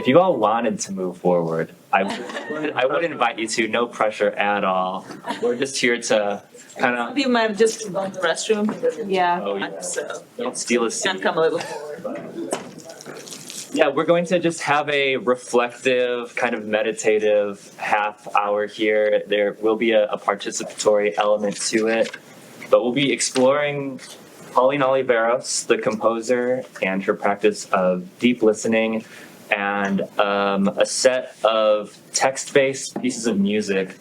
if you all wanted to move forward, I would invite you to. No pressure at all. We're just here to kind of. You might have just gone to the restroom. Yeah. Oh, yeah. So Don't steal a can seat. come a little forward. Yeah, we're going to just have a reflective, kind of meditative half hour here. There will be a participatory element to it, but we'll be exploring Pauline Oliveros, the composer, and her practice of deep listening, and a set of text-based pieces of music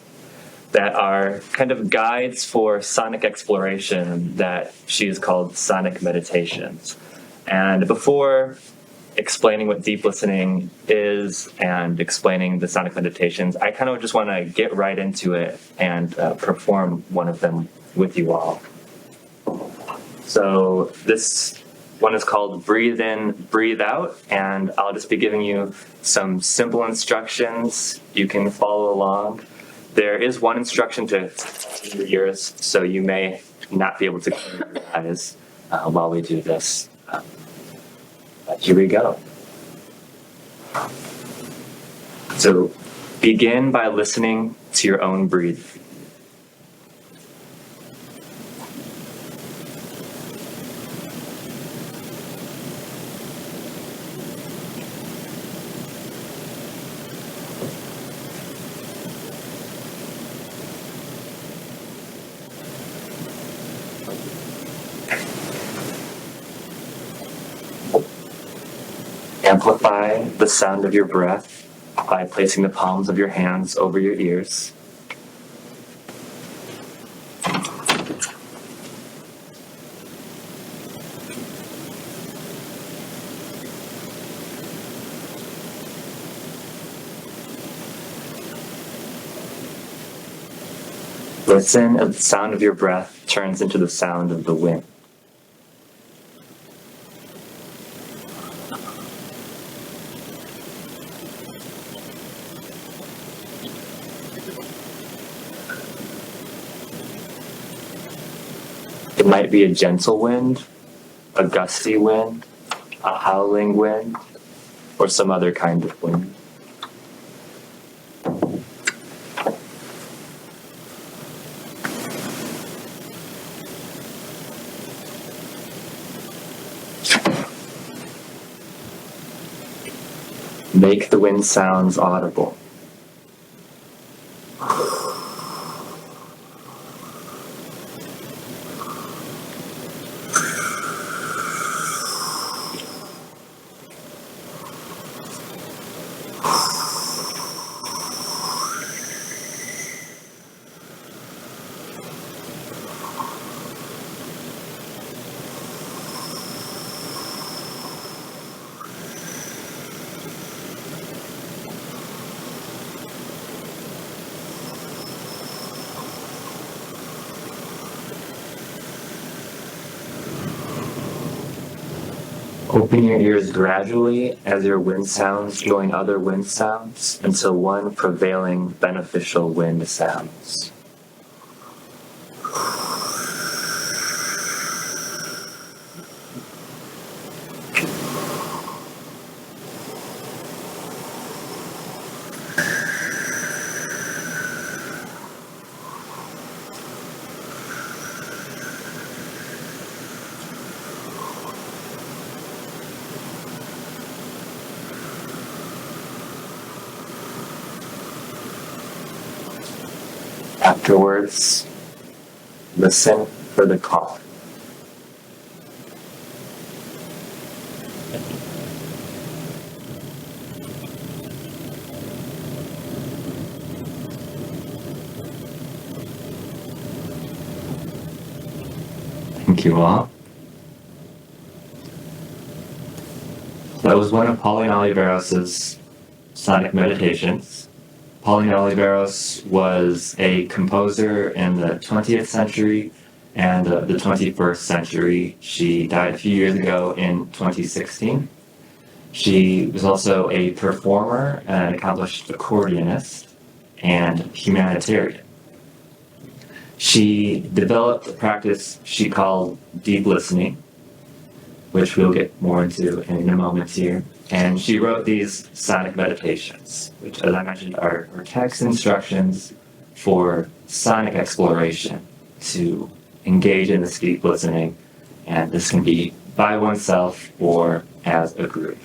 that are kind of guides for sonic exploration that she has called sonic meditations. And before explaining what deep listening is and explaining the sonic meditations, I kind of just want to get right into it and perform one of them with you all. So this one is called Breathe In, Breathe Out, and I'll just be giving you some simple instructions. You can follow along. There is one instruction to your ears, so you may not be able to close your eyes while we do this. Here we go. So begin by listening to your own breathing. Amplify the sound of your breath by placing the palms of your hands over your ears. Listen as the sound of your breath turns into the sound of the wind. It might be a gentle wind, a gusty wind, a howling wind, or some other kind of wind. Make the wind sounds audible. Open your ears gradually as your wind sounds join other wind sounds until one prevailing beneficial wind sounds. Afterwards, listen for the call. Thank you all. That was one of Pauline Oliveros' sonic meditations. Pauline Oliveros was a composer in the 20th century and the 21st century. She died a few years ago in 2016. She was also a performer, an accomplished accordionist, and humanitarian. She developed a practice she called deep listening, which we'll get more into in a moment here. And she wrote these sonic meditations, which, as I mentioned, are text instructions for sonic exploration to engage in this deep listening. And this can be by oneself or as a group.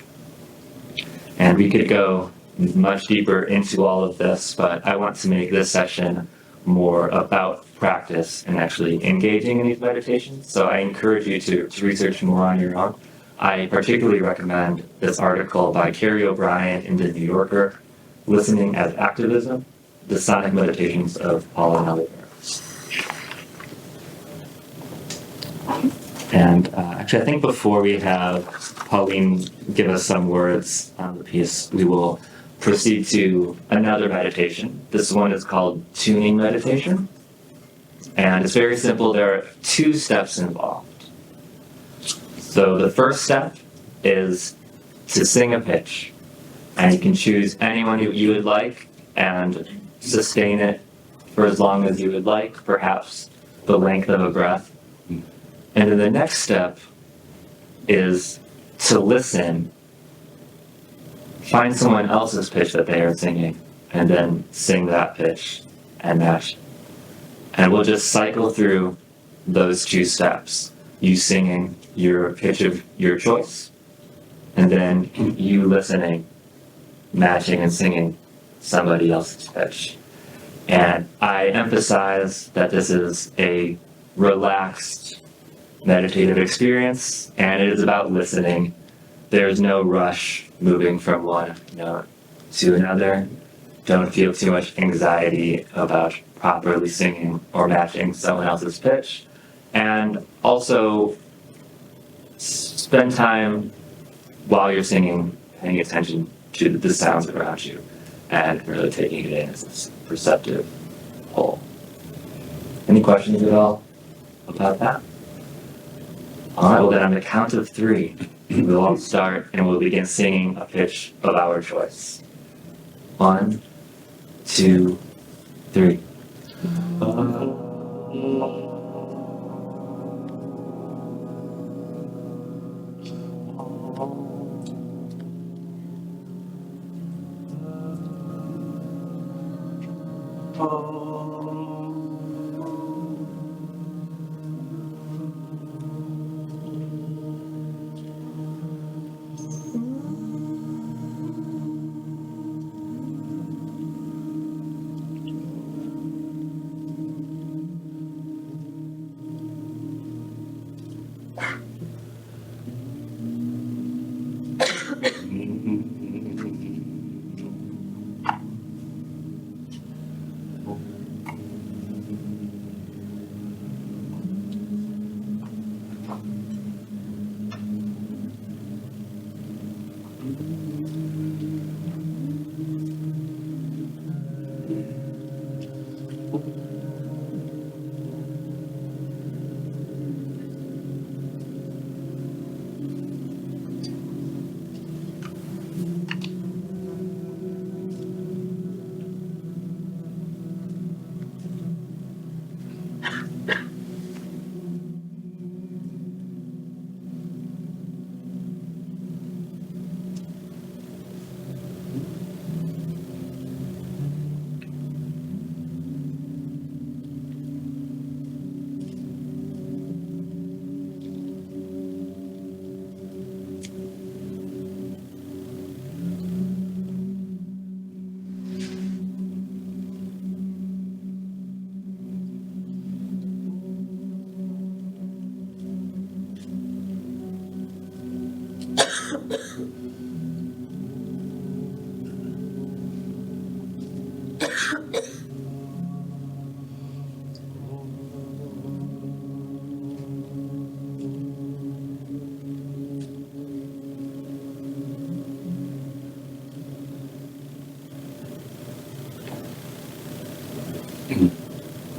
And we could go much deeper into all of this, but I want to make this session more about practice and actually engaging in these meditations. So I encourage you to research more on your own. I particularly recommend this article by Carrie O'Brien in the New Yorker, Listening as Activism, The Sonic Meditations of Paula Nellie-Barrows. And actually, I think before we have Pauline give us some words on the piece, we will proceed to another meditation. This one is called Tuning Meditation. And it's very simple. There are 2 steps involved. So the first step is to sing a pitch. And you can choose anyone you would like and sustain it for as long as you would like, perhaps the length of a breath. And then the next step is to listen, find someone else's pitch that they are singing, and then sing that pitch and match it. And we'll just cycle through those 2 steps. You singing your pitch of your choice, and then you listening, matching and singing somebody else's pitch. And I emphasize that this is a relaxed, meditative experience, and it is about listening. There's no rush moving from one note to another. Don't feel too much anxiety about properly singing or matching someone else's pitch. And also spend time while you're singing paying attention to the sounds around you and really taking it in as this perceptive whole. Any questions at all about that? All right, well then on the count of 3, we'll all start and we'll begin singing a pitch of our choice. 1, 2, 3.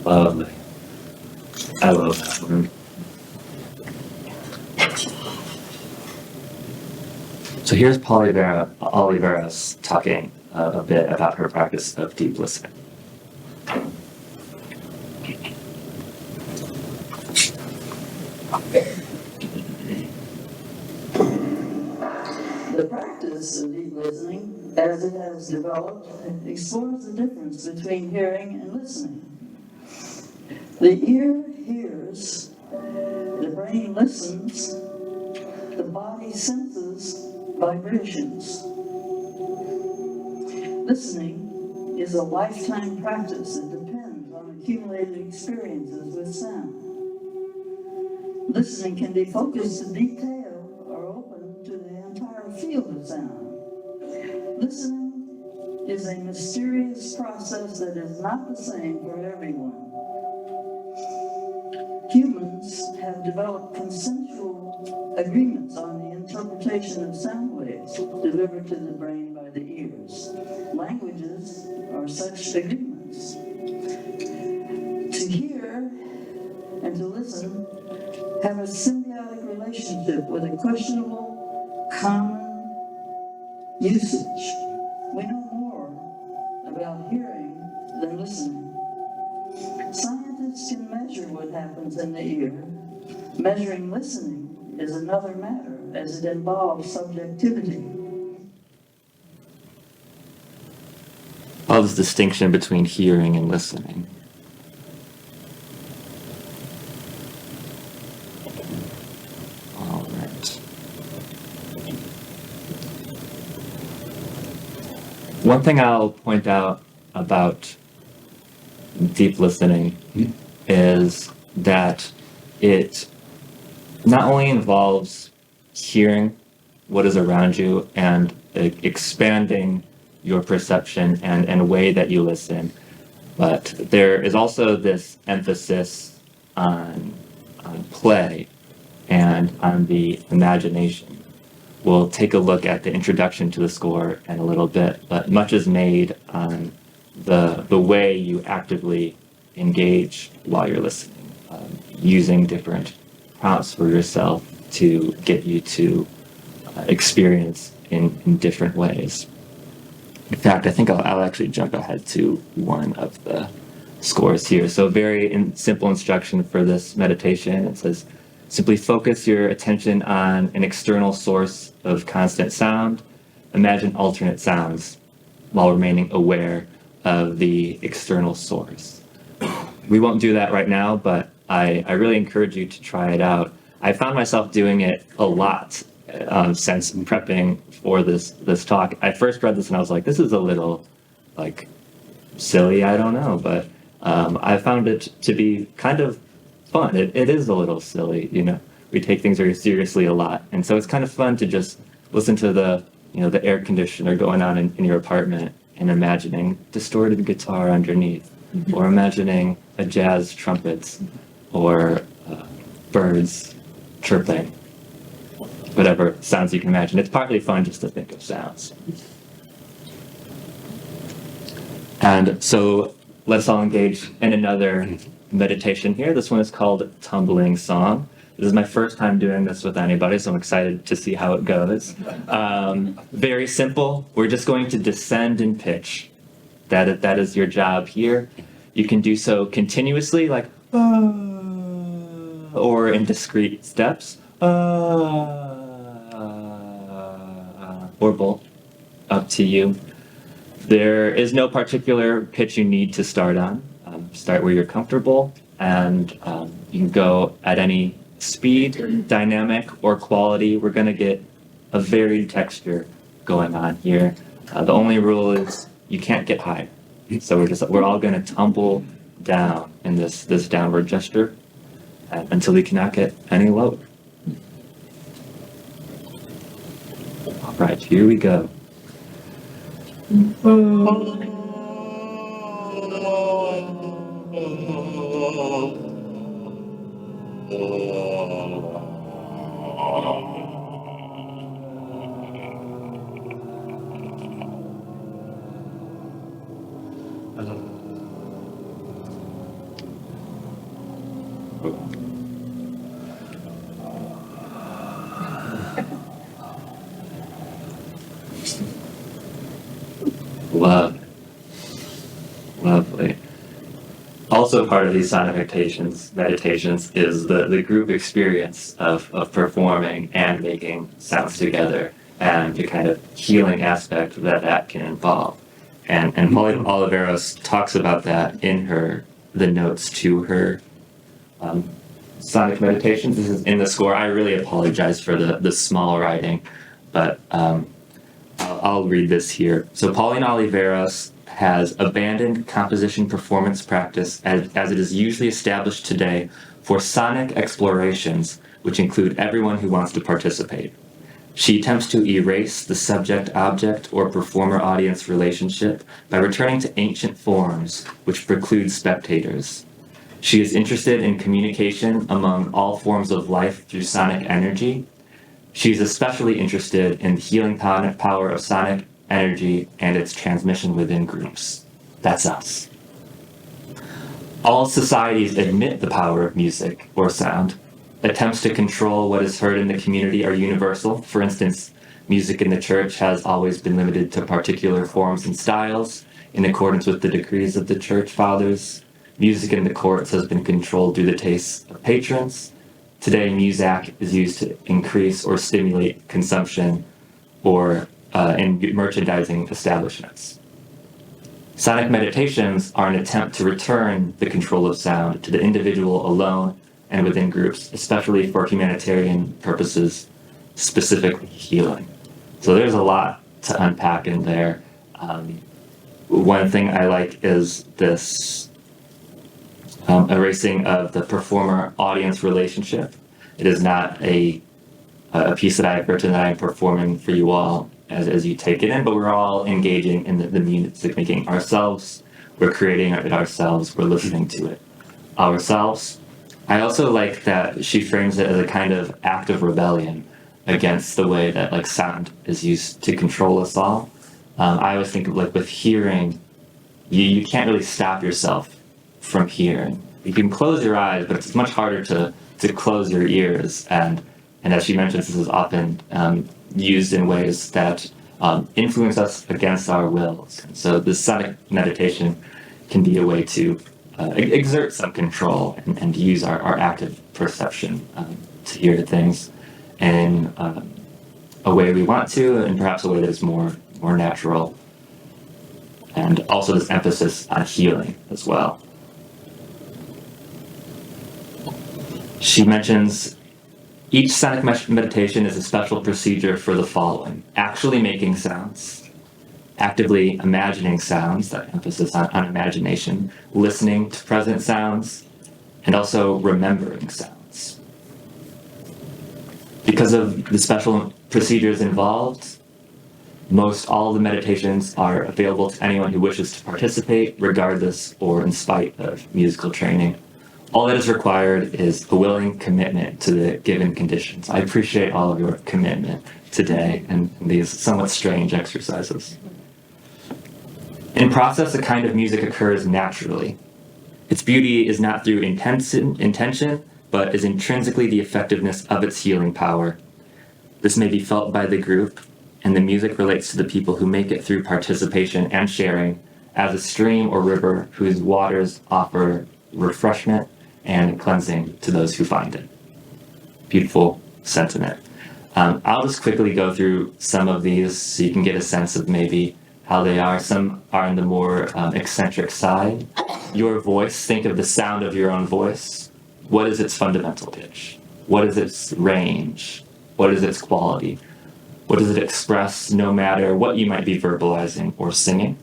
Lovely. I love that one. So here's Paula Oliveros talking a bit about her practice of deep listening. The practice practice of deep listening, as it has developed, explores the difference between hearing and listening. The ear hears, the brain listens, the body senses vibrations. Listening is a lifetime practice that depends on accumulated experiences with sound. Listening can be focused to detail or open to the entire field of sound. Listening is a mysterious process that is not the same for everyone. Humans have developed consensual agreements on the interpretation of sound waves delivered to the brain by the ears. Languages are such agreements. To hear and to listen have a symbiotic relationship with a questionable common usage. We know more about hearing than listening. Scientists can measure what happens in the ear. Measuring listening is another matter, as it involves subjectivity. Well, this distinction between hearing and listening. All right. One thing I'll point out about deep listening is that it not only involves hearing what is around you and expanding your perception and way that you listen, but there is also this emphasis on play and on the imagination. We'll take a look at the introduction to the score in a little bit, but much is made on the way you actively engage while you're listening, using different prompts for yourself to get you to experience in different ways. In fact, I think I'll actually jump ahead to one of the scores here. So very simple instruction for this meditation. It says, simply focus your attention on an external source of constant sound. Imagine alternate sounds while remaining aware of the external source. We won't do that right now, but I really encourage you to try it out. I found myself doing it a lot since prepping for this talk. I first read this and I was like, this is a little silly, I don't know, but I found it to be kind of fun. It is a little silly, we take things very seriously a lot. And so it's kind of fun to just listen to the air conditioner going on in your apartment and imagining distorted guitar underneath, or imagining a jazz trumpet, or birds chirping, whatever sounds you can imagine. It's partly fun just to think of sounds. And so let's all engage in another meditation here. This one is called Tumbling Song. This is my first time doing this with anybody, so I'm excited to see how it goes. Very simple. We're just going to descend in pitch. That is your job here. You can do so continuously, like or in discrete steps, or both, up to you. There is no particular pitch you need to start on. Start where you're comfortable, and you can go at any speed, dynamic, or quality. We're going to get a varied texture going on here. The only rule is you can't get high. So we're all going to tumble down in this downward gesture until we cannot get any lower. All right, here we go. Lovely. Also part of these sonic meditations is the group experience of performing and making sounds together. and the kind of healing aspect that that can involve. And Pauline Oliveros talks about that in the notes to her sonic meditations. This is in the score. I really apologize for the small writing, but I'll read this here. So Pauline Oliveros has abandoned composition performance practice as it is usually established today for sonic explorations, which include everyone who wants to participate. She attempts to erase the subject-object or performer-audience relationship by returning to ancient forms which preclude spectators. She is interested in communication among all forms of life through sonic energy. She's especially interested in the healing power of sonic energy and its transmission within groups. That's us. All societies admit the power of music or sound. Attempts to control what is heard in the community are universal. For instance, music in the church has always been limited to particular forms and styles in accordance with the decrees of the church fathers. Music in the courts has been controlled through the tastes of patrons. Today, Muzak is used to increase or stimulate consumption or in merchandising establishments. Sonic meditations are an attempt to return the control of sound to the individual alone and within groups, especially for humanitarian purposes, specifically healing. So there's a lot to unpack in there. One thing I like is this erasing of the performer-audience relationship. It is not a piece that I have written that I'm performing for you all as you take it in, but we're all engaging in the music making ourselves. We're creating it ourselves. We're listening to it ourselves. I also like that she frames it as a kind of act of rebellion against the way that like sound is used to control us all. I always think of like with hearing, you can't really stop yourself from hearing. You can close your eyes, but it's much harder to close your ears. And as she mentions, this is often used in ways that influence us against our wills. And so this sonic meditation can be a way to exert some control and use our active perception to hear things in a way we want to, and perhaps a way that's more natural. And also this emphasis on healing as well. She mentions each sonic meditation is a special procedure for the following: actually making sounds, actively imagining sounds, that emphasis on imagination, listening to present sounds, and also remembering sounds. Because of the special procedures involved, most all of the meditations are available to anyone who wishes to participate, regardless or in spite of musical training. All that is required is a willing commitment to the given conditions. I appreciate all of your commitment today and these somewhat strange exercises. In process, a kind of music occurs naturally. Its beauty is not through intention, but is intrinsically the effectiveness of its healing power. This may be felt by the group, and the music relates to the people who make it through participation and sharing as a stream or river whose waters offer refreshment and cleansing to those who find it. Beautiful sentiment. I'll just quickly go through some of these so you can get a sense of maybe how they are. Some are in the more eccentric side. Your voice, think of the sound of your own voice. What is its fundamental pitch? What is its range? What is its quality? What does it express no matter what you might be verbalizing or singing?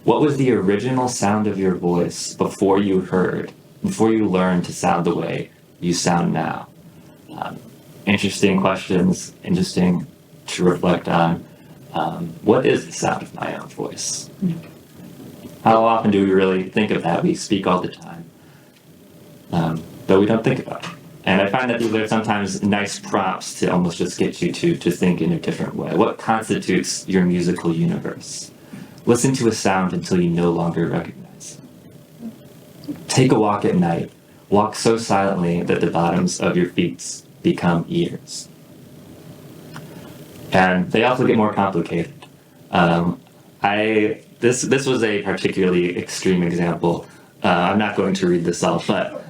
What was the original sound of your voice before you learned to sound the way you sound now? Interesting questions, interesting to reflect on. What is the sound of my own voice? How often do we really think of that? We speak all the time, but we don't think about it. And I find that these are sometimes nice prompts to almost just get you to think in a different way. What constitutes your musical universe? Listen to a sound until you no longer recognize it. Take a walk at night. Walk so silently that the bottoms of your feet become ears. And they also get more complicated. This was a particularly extreme example. I'm not going to read this all, but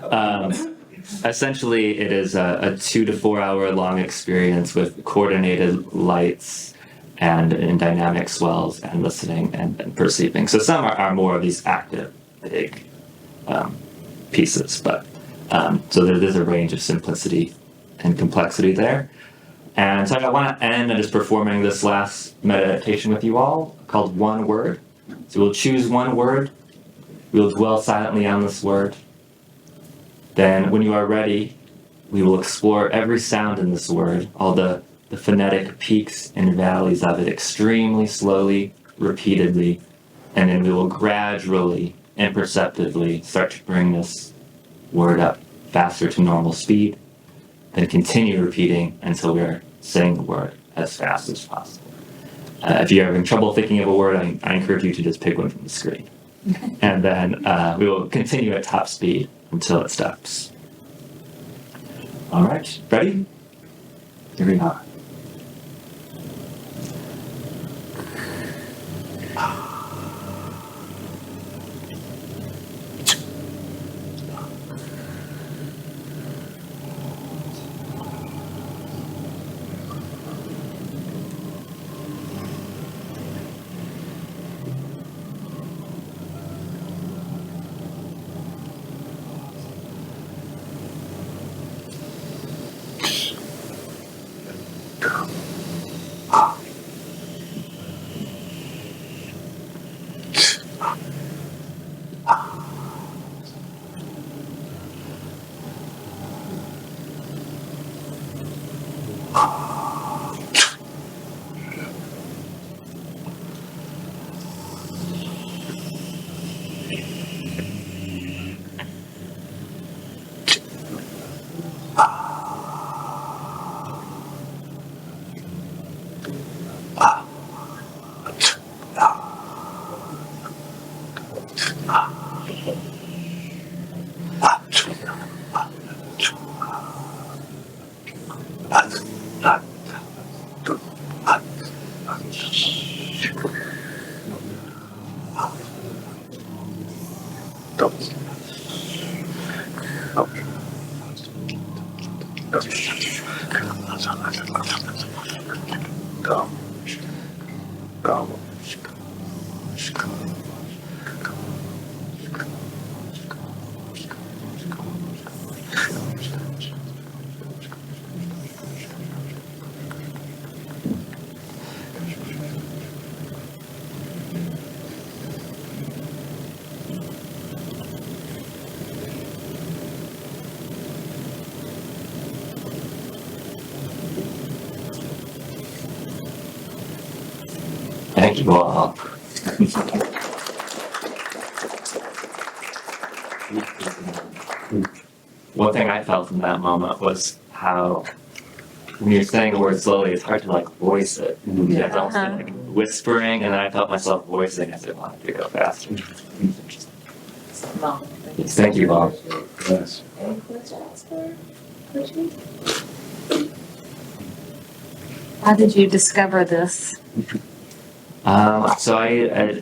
Essentially, it is a 2 to 4 hour long experience with coordinated lights and dynamic swells and listening and perceiving. So some are more of these active, big pieces, but so there's a range of simplicity and complexity there. And so I want to end by just performing this last meditation with you all called One Word. So we'll choose one word. We'll dwell silently on this word. Then when you are ready, we will explore every sound in this word, all the phonetic peaks and valleys of it extremely slowly, repeatedly, and then we will gradually, imperceptibly start to bring this word up faster to normal speed, then continue repeating until we're saying the word as fast as possible. If you're having trouble thinking of a word, I encourage you to just pick one from the screen. And then we will continue at top speed until it stops. All right, ready? Here we are. Thank you all. One thing I felt in that moment was how when you're saying a word slowly, it's hard to like voice it. Yeah. It's almost like whispering, and then I felt myself voicing as I wanted to go faster. Thank you all. Yes. Any questions for Richie? How did you discover this? So I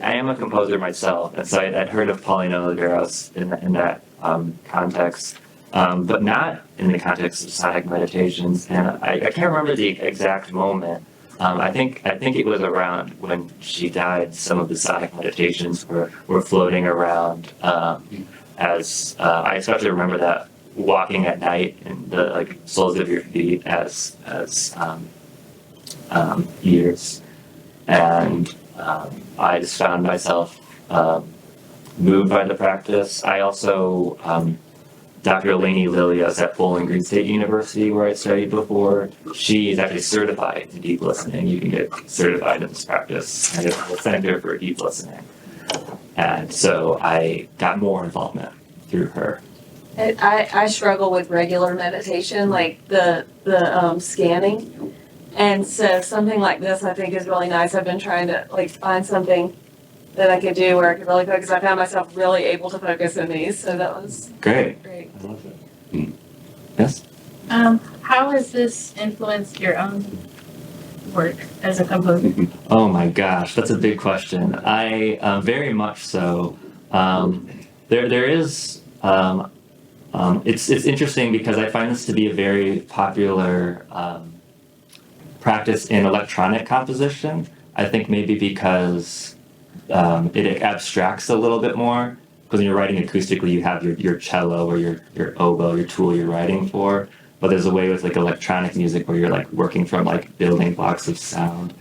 am a composer myself, and so I'd heard of Pauline Oliveros in that context, but not in the context of sonic meditations. And I can't remember the exact moment. I think it was around when she died. Some of the sonic meditations were floating around. As I especially remember that walking at night in the like soles of your feet as ears. And I just found myself moved by the practice. I also, Dr. Eleni Lilios at Bowling Green State University, where I studied before, she is actually certified in deep listening. You can get certified in this practice, and it's a center for deep listening. And so I got more involvement through her. I struggle with regular meditation, like the scanning. And so something like this I think is really nice. I've been trying to like find something that I could do where I could really focus. I found myself really able to focus in these, so that was Great. great. I love it. Yes? How has this influenced your own work as a composer? Oh my gosh, that's a big question. I very much so. There is It's interesting because I find this to be a very popular practice in electronic composition. I think maybe because it abstracts a little bit more. Because when you're writing acoustically, you have your cello or your oboe, your tool you're writing for. But there's a way with like electronic music where you're like working from like building blocks of sound.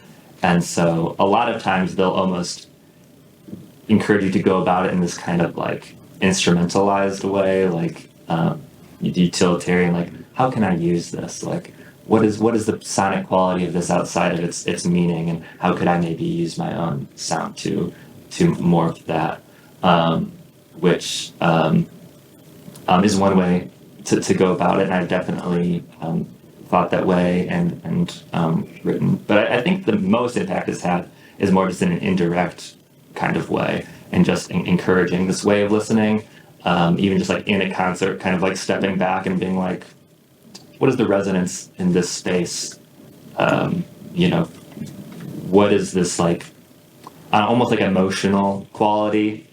And so a lot of times they'll almost encourage you to go about it in this kind of like instrumentalized way, like utilitarian, like how can I use this? Like what is the sonic quality of this outside of its meaning, and how could I maybe use my own sound to morph that? Which is one way to go about it, and I've definitely thought that way and written. But I think the most impact it's had is more just in an indirect kind of way, and just encouraging this way of listening, even just like in a concert, kind of like stepping back and being like, what is the resonance in this space? What is this like almost like emotional quality,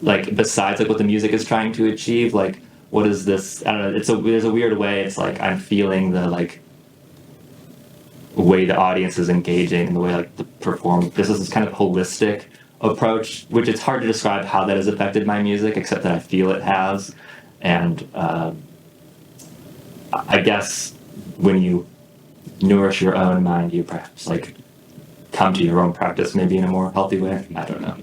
like besides like what the music is trying to achieve? Like what is this? I don't know, there's a weird way, it's like I'm feeling the like way the audience is engaging and the way like the perform. This is this kind of holistic approach, which it's hard to describe how that has affected my music, except that I feel it has. And I guess when you nourish your own mind, you perhaps like come to your own practice maybe in a more healthy way. I don't know.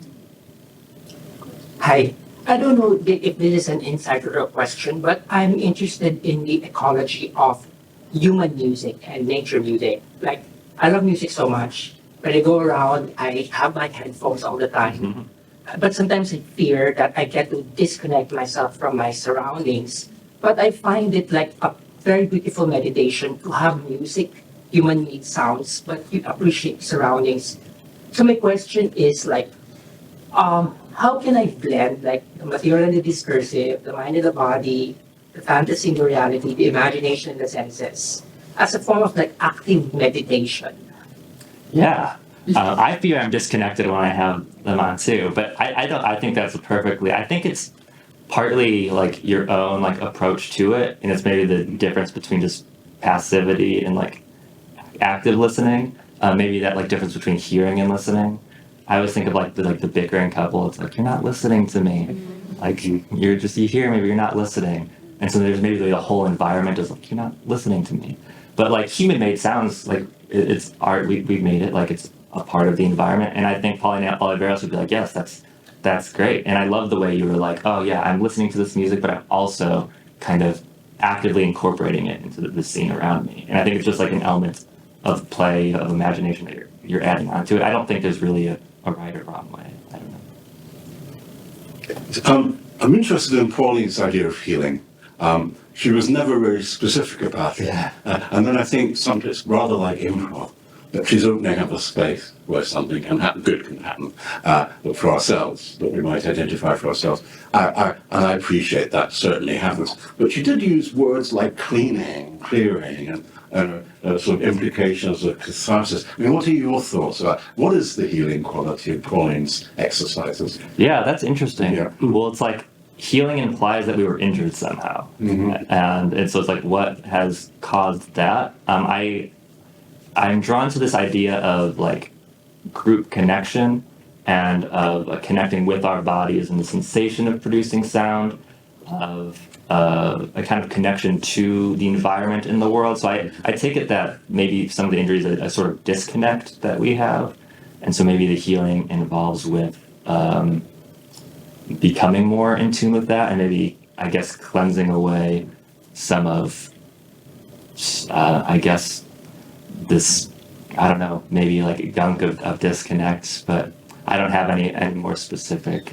Hi. I don't know if this is an insider or question, but I'm interested in the ecology of human music and nature music. Like, I love music so much. When I go around, I have my headphones all the time. Mm-hmm. But sometimes I fear that I get to disconnect myself from my surroundings. But I find it like a very beautiful meditation to have music, human-made sounds, but you appreciate surroundings. So my question is like, how can I blend like the material and the discursive, the mind and the body, the fantasy and the reality, the imagination and the senses, as a form of like active meditation? Yeah. I feel I'm disconnected when I have them on too, but I think that's I think it's partly like your own like approach to it, and it's maybe the difference between just passivity and like active listening. Maybe that like difference between hearing and listening. I always think of like the bickering couple. It's like, you're not listening to me. Like you hear me, but you're not listening. And so there's maybe the whole environment is like, you're not listening to me. But like human made sounds, like it's art. We've made it like it's a part of the environment. And I think Paulina Oliveros would be like, yes, that's great. And I love the way you were like, oh yeah, I'm listening to this music, but I'm also kind of actively incorporating it into the scene around me. And I think it's just like an element of play, of imagination that you're adding onto it. I don't think there's really a right or wrong way. I don't know. I'm interested in Pauline's idea of healing. She was never very specific about it. Yeah. And then I think sometimes it's rather like improv, that she's opening up a space where something can happen, good can happen, for ourselves, that we might identify for ourselves. And I appreciate that certainly happens. But she did use words like cleaning, clearing, and sort of implications of catharsis. I mean, what are your thoughts about what is the healing quality of Pauline's exercises? Yeah, that's interesting. Yeah. Well, it's like healing implies that we were injured somehow. Mm-hmm. And so it's like, what has caused that? I'm drawn to this idea of like group connection and of connecting with our bodies and the sensation of producing sound, of a kind of connection to the environment in the world. So I take it that maybe some of the injuries are a sort of disconnect that we have. And so maybe the healing involves with becoming more in tune with that, and maybe, I guess, cleansing away some of, I guess, this, I don't know, maybe like a gunk of disconnects, but I don't have any more specific.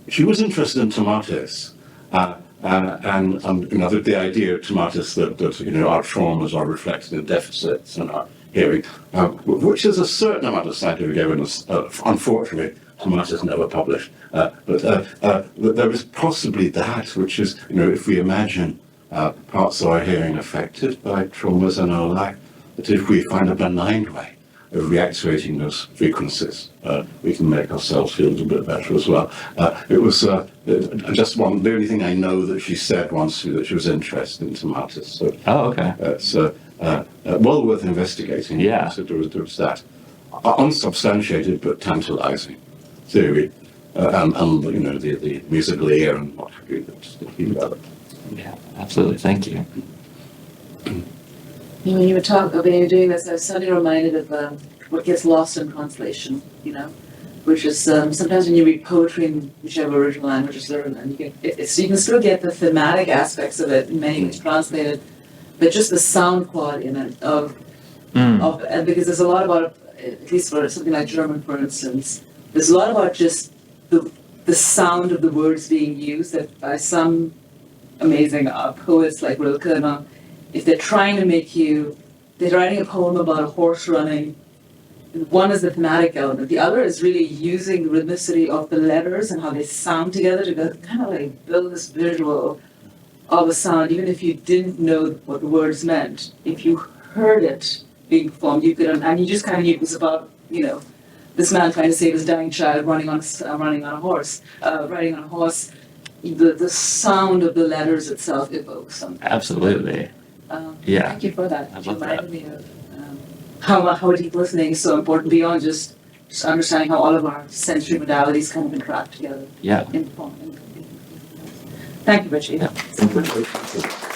She was interested in tomatoes. And the idea of tomatoes that our traumas are reflected in deficits and our hearing, which there's a certain amount of scientific evidence. Unfortunately, tomatoes never published, but there is possibly that, which is, if we imagine parts of our hearing affected by traumas in our life, that if we find a benign way reactivating those frequencies, we can make ourselves feel a little bit better as well. It was just one, the only thing I know that she said once that she was interested in tomatoes. So Oh, okay. it's well worth investigating. Yeah. So there was that unsubstantiated but tantalizing theory, and you know the musical ear and what have you that he developed. Yeah, absolutely. Thank you. When you were doing this, I was suddenly reminded of what gets lost in translation, which is sometimes when you read poetry in whichever original language is learned, and you can still get the thematic aspects of it in many ways translated, but just the sound quality in it and because there's a lot about, at least for something like German, for instance, there's a lot about just the sound of the words being used that by some amazing poets like Rilke and all, if they're trying to make they're writing a poem about a horse running, one is the thematic element, the other is really using the rhythmicity of the letters and how they sound together to kind of like build this visual of a sound, even if you didn't know what the words meant. If you heard it being performed, you could, and you just kind of knew it was about, this man trying to save his dying child riding on a horse. The sound of the letters itself evokes something. Absolutely. Yeah. Thank you for that. I It love that. reminded me of how deep listening is so important beyond just understanding how all of our sensory modalities kind of interact together Yeah. in form. Thank you, Richie. Yeah. Thank you.